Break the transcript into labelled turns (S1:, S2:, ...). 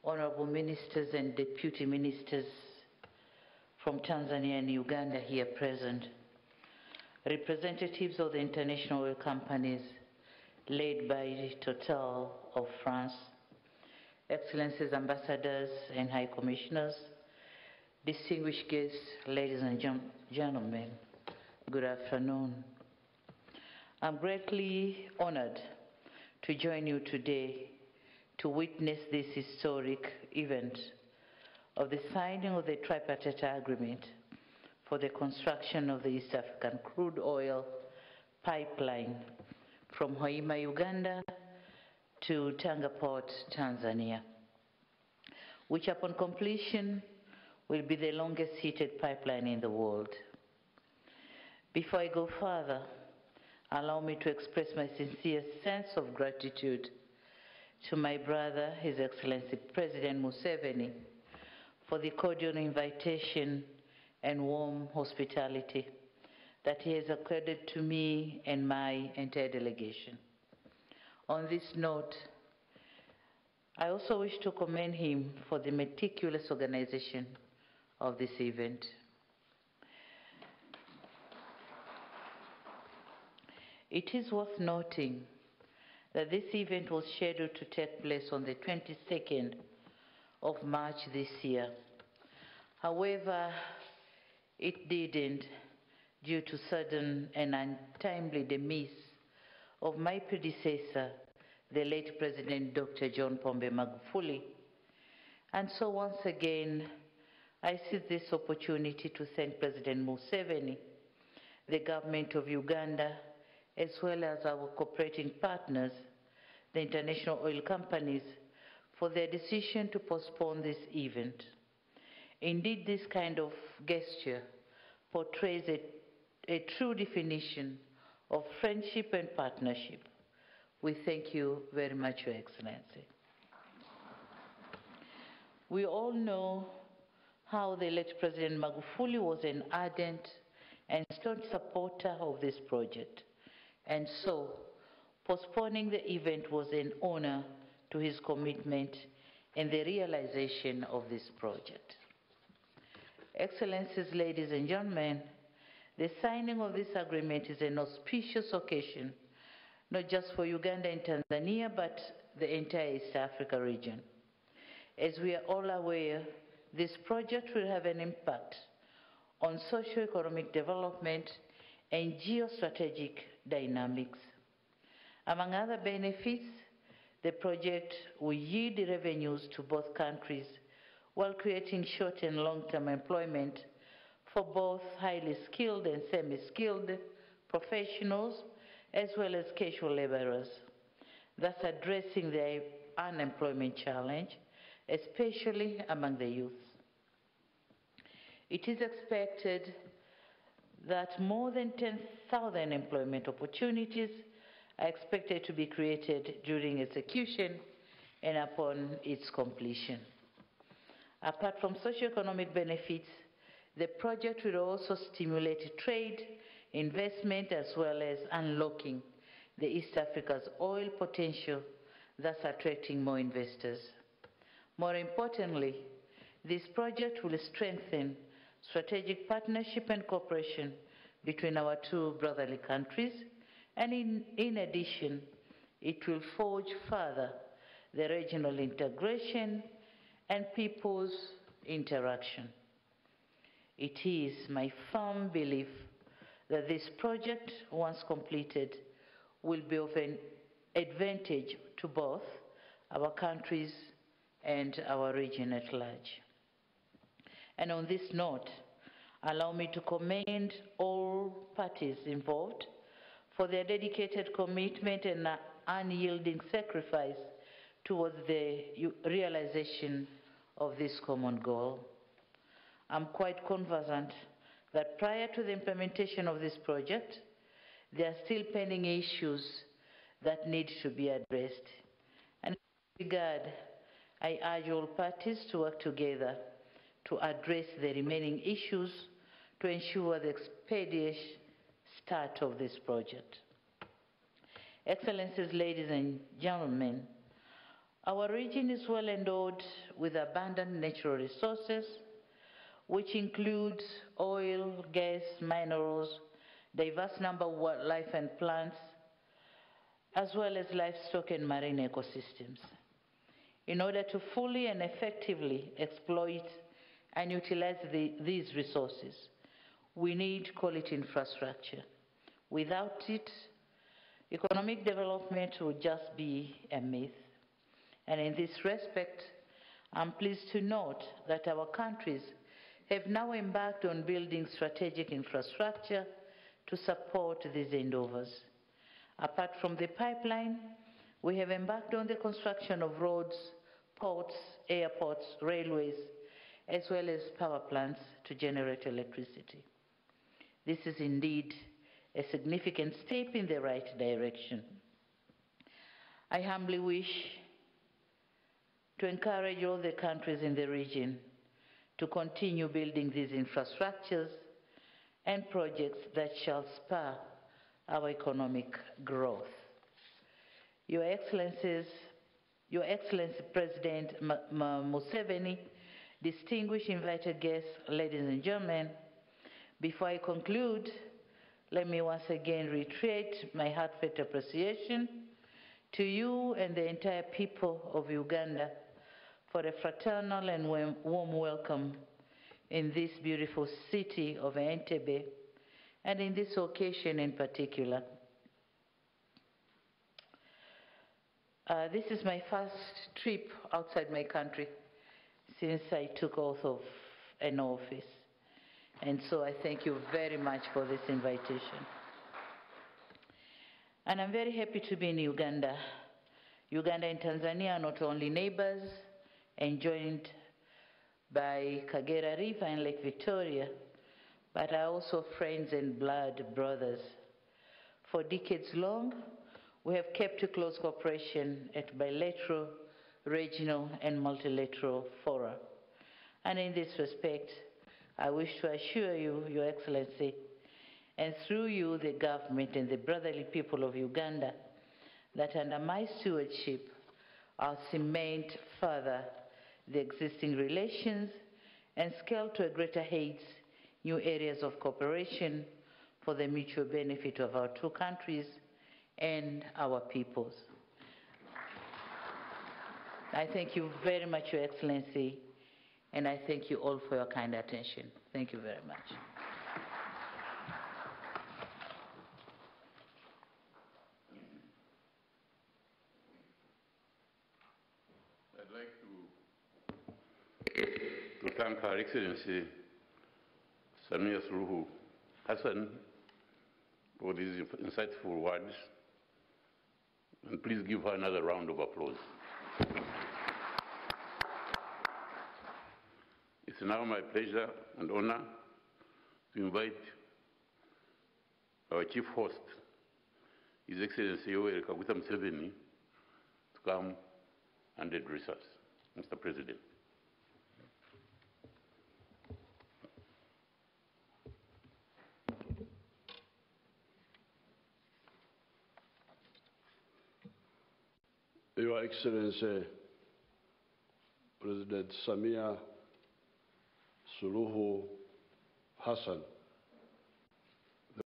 S1: honorable ministers and deputy ministers from Tanzania and Uganda here present, representatives of the international oil companies led by Total of France, excellencies, ambassadors and high commissioners, distinguished guests, ladies and gentlemen, good afternoon. I'm greatly honored to join you today to witness this historic event of the signing of the tripartite agreement for the construction of the East African crude oil pipeline from Hoima, Uganda to Tanga Port, Tanzania, which upon completion will be the longest heated pipeline in the world. Before I go further, allow me to express my sincere sense of gratitude to my brother, His Excellency President Museveni, for the cordial invitation and warm hospitality that he has accorded to me and my entire delegation. On this note, I also wish to commend him for the meticulous organization of this event. It is worth noting that this event was scheduled to take place on the 22nd of March this year. However, it didn't due to sudden and untimely demise of my predecessor, the late President Dr. John Pombe Magufuli. And so once again, I seize this opportunity to thank President Museveni, the government of Uganda, as well as our cooperating partners, the international oil companies, for their decision to postpone this event. Indeed, this kind of gesture portrays a true definition of friendship and partnership. We thank you very much, Your Excellency. We all know how the late President Magufuli was an ardent and staunch supporter of this project. And so, postponing the event was an honor to his commitment and the realization of this project. Excellencies, ladies and gentlemen, the signing of this agreement is an auspicious occasion, not just for Uganda and Tanzania, but the entire East Africa region. As we are all aware, this project will have an impact on socio-economic development and geostrategic dynamics. Among other benefits, the project will yield revenues to both countries while creating short and long-term employment for both highly skilled and semi-skilled professionals as well as casual laborers, thus addressing the unemployment challenge, especially among the youth. It is expected that more than 10,000 employment opportunities are expected to be created during execution and upon its completion. Apart from socioeconomic benefits, the project will also stimulate trade, investment, as well as unlocking the East Africa's oil potential, thus attracting more investors. More importantly, this project will strengthen strategic partnership and cooperation between our two brotherly countries, and in addition, it will forge further the regional integration and people's interaction. It is my firm belief that this project, once completed, will be of an advantage to both our countries and our region at large. And on this note, allow me to commend all parties involved for their dedicated commitment and unyielding sacrifice towards the realization of this common goal. I'm quite conversant that prior to the implementation of this project, there are still pending issues that need to be addressed. And in this regard, I urge all parties to work together to address the remaining issues to ensure the expeditious start of this project. Excellencies, ladies and gentlemen, Our region is well endowed with abundant natural resources, which includes oil, gas, minerals, diverse number of wildlife and plants, as well as livestock and marine ecosystems. In order to fully and effectively exploit and utilize these resources, we need quality infrastructure. Without it, economic development will just be a myth. And in this respect, I'm pleased to note that our countries have now embarked on building strategic infrastructure to support these endeavors. Apart from the pipeline, we have embarked on the construction of roads, ports, airports, railways, as well as power plants to generate electricity. This is indeed a significant step in the right direction. I humbly wish to encourage all the countries in the region to continue building these infrastructures and projects that shall spur our economic growth. Your Excellency President Museveni, distinguished invited guests, ladies and gentlemen, before I conclude, let me once again reiterate my heartfelt appreciation to you and the entire people of Uganda for a fraternal and warm welcome in this beautiful city of Entebbe, and in this occasion in particular. This is my first trip outside my country since I took oath of an office. And so I thank you very much for this invitation. And I'm very happy to be in Uganda. Uganda and Tanzania are not only neighbors and joined by Kagera River and Lake Victoria, but are also friends and blood brothers. For decades long, we have kept a close cooperation at bilateral, regional, and multilateral fora. And in this respect, I wish to assure you, Your Excellency, and through you, the government and the brotherly people of Uganda, that under my stewardship, I'll cement further the existing relations and scale to a greater heights new areas of cooperation for the mutual benefit of our two countries and our peoples. I thank you very much, Your Excellency, and I thank you all for your kind attention. Thank you very much.
S2: I'd like to thank Her Excellency Samia Suluhu Hassan for these insightful words, and please give her another round of applause. It's now my pleasure and honor to invite our chief host, His Excellency Yoweri Kaguta Museveni, to come and address us. Mr. President.
S3: Your Excellency, President Samia Suluhu Hassan,